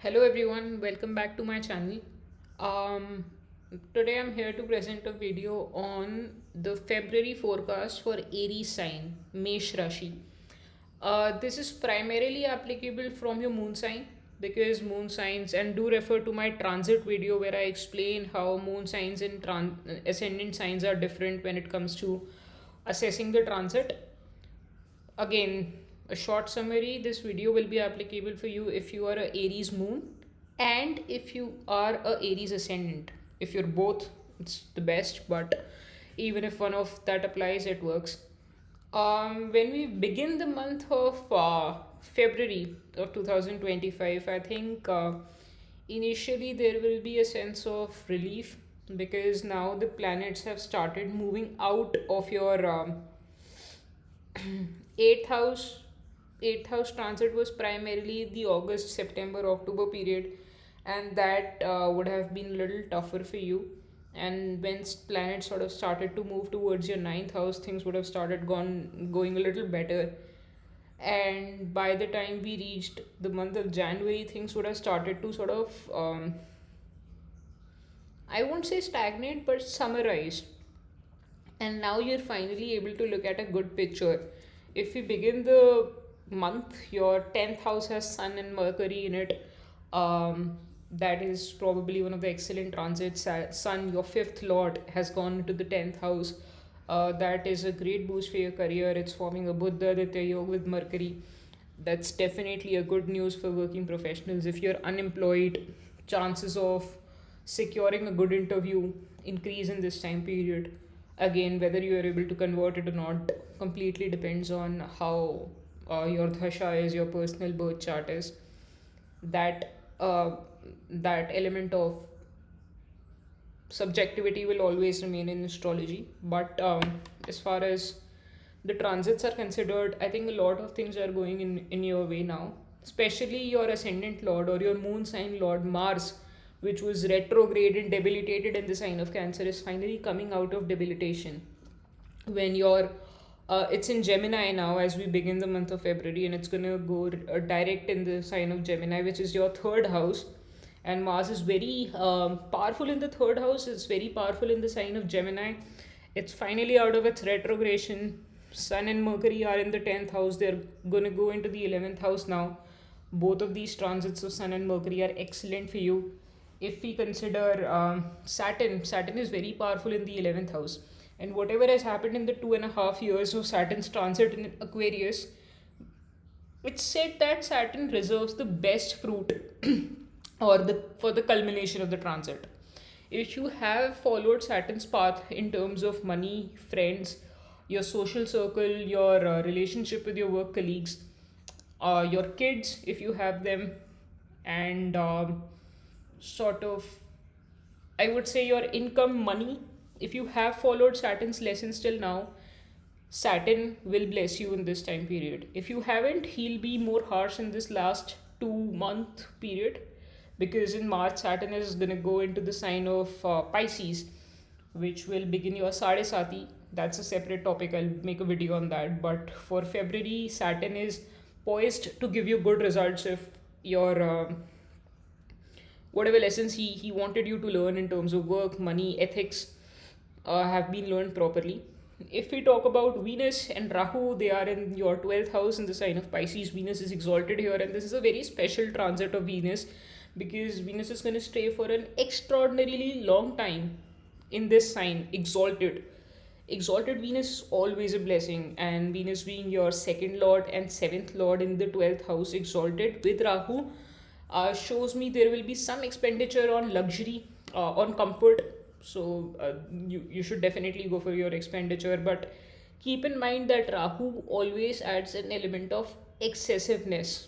Hello everyone, welcome back to my channel. Um, Today I'm here to present a video on the February forecast for Aries sign, Mesh Rashi. This is primarily applicable from your moon sign because moon signs, and do refer to my transit video where I explain how moon signs and ascendant signs are different when it comes to assessing the transit. Again, a short summary, this video will be applicable for you if you are a Aries moon and if you are a Aries ascendant. If you're both, it's the best, but even if one of that applies, it works. When we begin the month of February of 2025, I think initially there will be a sense of relief because now the planets have started moving out of your eighth house. Eighth house transit was primarily the August, September, October period, and that would have been a little tougher for you. And when planets sort of started to move towards your ninth house, things would have started going a little better. And by the time we reached the month of January, things would have started to sort of I won't say stagnate, but summarize. And now you're finally able to look at a good picture. If we begin the month, your 10th house has Sun and Mercury in it. That is probably one of the excellent transits. Sun, your fifth lord, has gone into the 10th house. That is a great boost for your career. It's forming a Buddha Aditya Yoga with Mercury. That's definitely a good news for working professionals. If you're unemployed, chances of securing a good interview increase in this time period. Again, whether you are able to convert it or not completely depends on how your dhasha is, your personal birth chart is. That uh, that element of subjectivity will always remain in astrology, but as far as the transits are considered, I think a lot of things are going in your way now, especially your ascendant lord or your moon sign lord Mars, which was retrograde and debilitated in the sign of Cancer, is finally coming out of debilitation. When your It's in Gemini now as we begin the month of February, and it's gonna go direct in the sign of Gemini, which is your third house. And Mars is very powerful in the third house. It's very powerful in the sign of Gemini. It's finally out of its retrogression. Sun and Mercury are in the 10th house. They're gonna go into the 11th house now. Both of these transits of Sun and Mercury are excellent for you. If we consider Saturn is very powerful in the 11th house. And whatever has happened in the 2.5 years of Saturn's transit in Aquarius, it's said that Saturn reserves the best fruit or the for the culmination of the transit. If you have followed Saturn's path in terms of money, friends, your social circle, your relationship with your work colleagues, your kids, if you have them, and sort of, I would say, your income, money, if you have followed Saturn's lessons till now, Saturn will bless you in this time period. If you haven't, he'll be more harsh in this last 2 month period, because in March, Saturn is going to go into the sign of Pisces, which will begin your Sade Sati. That's a separate topic. I'll make a video on that. But for February, Saturn is poised to give you good results if your whatever lessons he wanted you to learn in terms of work, money, ethics have been learned properly. If we talk about Venus and Rahu, they are in your 12th house in the sign of Pisces. Venus is exalted here, and this is a very special transit of Venus because Venus is going to stay for an extraordinarily long time in this sign, exalted. Exalted Venus is always a blessing, and Venus being your second lord and seventh lord in the 12th house, exalted with Rahu, shows me there will be some expenditure on luxury, on comfort. So you should definitely go for your expenditure, but keep in mind that Rahu always adds an element of excessiveness,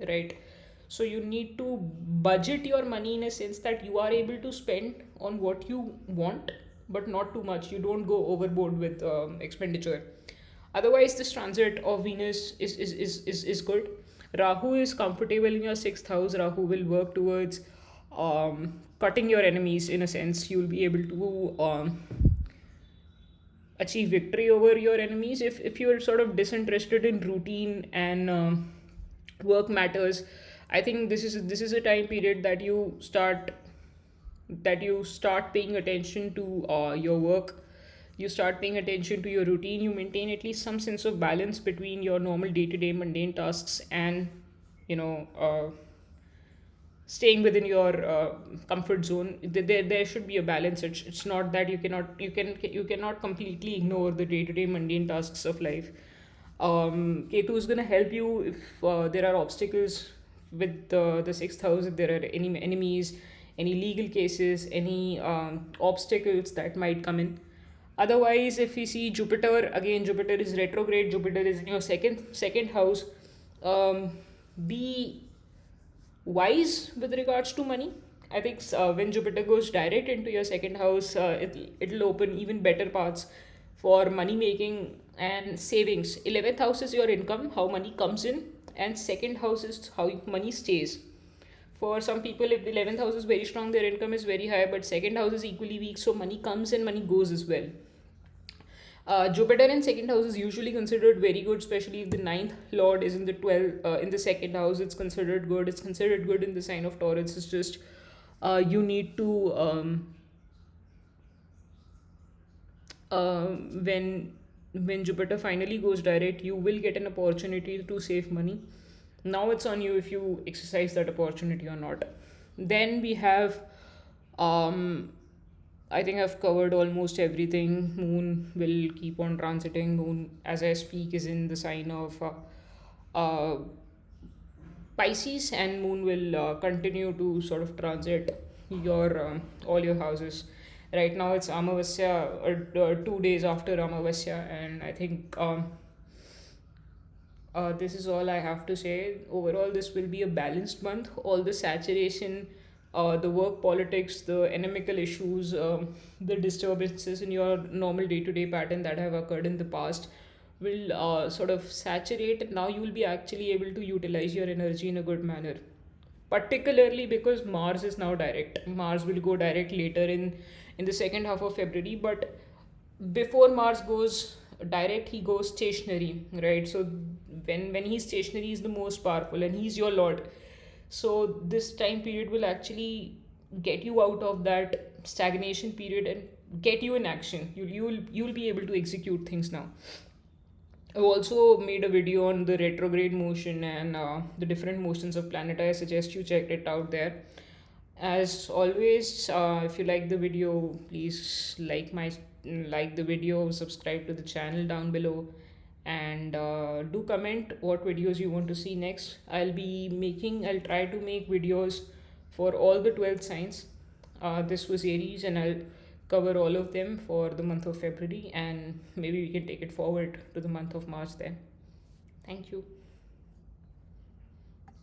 right? So you need to budget your money in a sense that you are able to spend on what you want, but not too much. You don't go overboard with expenditure. Otherwise, this transit of Venus is good. Rahu is comfortable in your sixth house. Rahu will work towards cutting your enemies in a sense. You'll be able to achieve victory over your enemies if you're sort of disinterested in routine and work matters. I think this is a time period that you start paying attention to your work. You start paying attention to your routine. You maintain at least some sense of balance between your normal day-to-day mundane tasks and you know staying within your comfort zone. There should be a balance. It's not that you cannot completely ignore the day-to-day mundane tasks of life. Ketu is going to help you if there are obstacles with the sixth house. If there are any enemies, any legal cases, any obstacles that might come in. Otherwise, if we see Jupiter again, Jupiter is retrograde. Jupiter is in your second house. Be wise with regards to money. I think when Jupiter goes direct into your second house, it'll open even better paths for money making and savings. 11th house is your income, how money comes in, and second house is how money stays. For some people, if the 11th house is very strong, their income is very high, but second house is equally weak, so money comes and money goes as well. Jupiter in second house is usually considered very good, especially if the ninth lord is in the 12th, in the second house. It's considered good. It's considered good in the sign of Taurus. It's just you need to when Jupiter finally goes direct, you will get an opportunity to save money. Now it's on you if you exercise that opportunity or not. Then we have um, I think I've covered almost everything. Moon will keep on transiting. Moon, as I speak, is in the sign of uh, Pisces, and Moon will continue to sort of transit your all your houses. Right now, it's Amavasya, 2 days after Amavasya, and I think this is all I have to say. Overall, this will be a balanced month. All the saturation, the work politics, the inimical issues, the disturbances in your normal day to day pattern that have occurred in the past will sort of saturate. Now you will be actually able to utilize your energy in a good manner, particularly because Mars is now direct. Mars will go direct later in the second half of February, but before Mars goes direct, he goes stationary, right? So when he's stationary, he's the most powerful, and he's your lord. So this time period will actually get you out of that stagnation period and get you in action. You'll be able to execute things now. I've also made a video on the retrograde motion and the different motions of planet. I suggest you check it out there. As always, if you like the video, please like the video, subscribe to the channel down below, and do comment what videos you want to see next. I'll try to make videos for all the 12 signs. This was Aries, and I'll cover all of them for the month of February, and maybe we can take it forward to the month of March then. Thank you.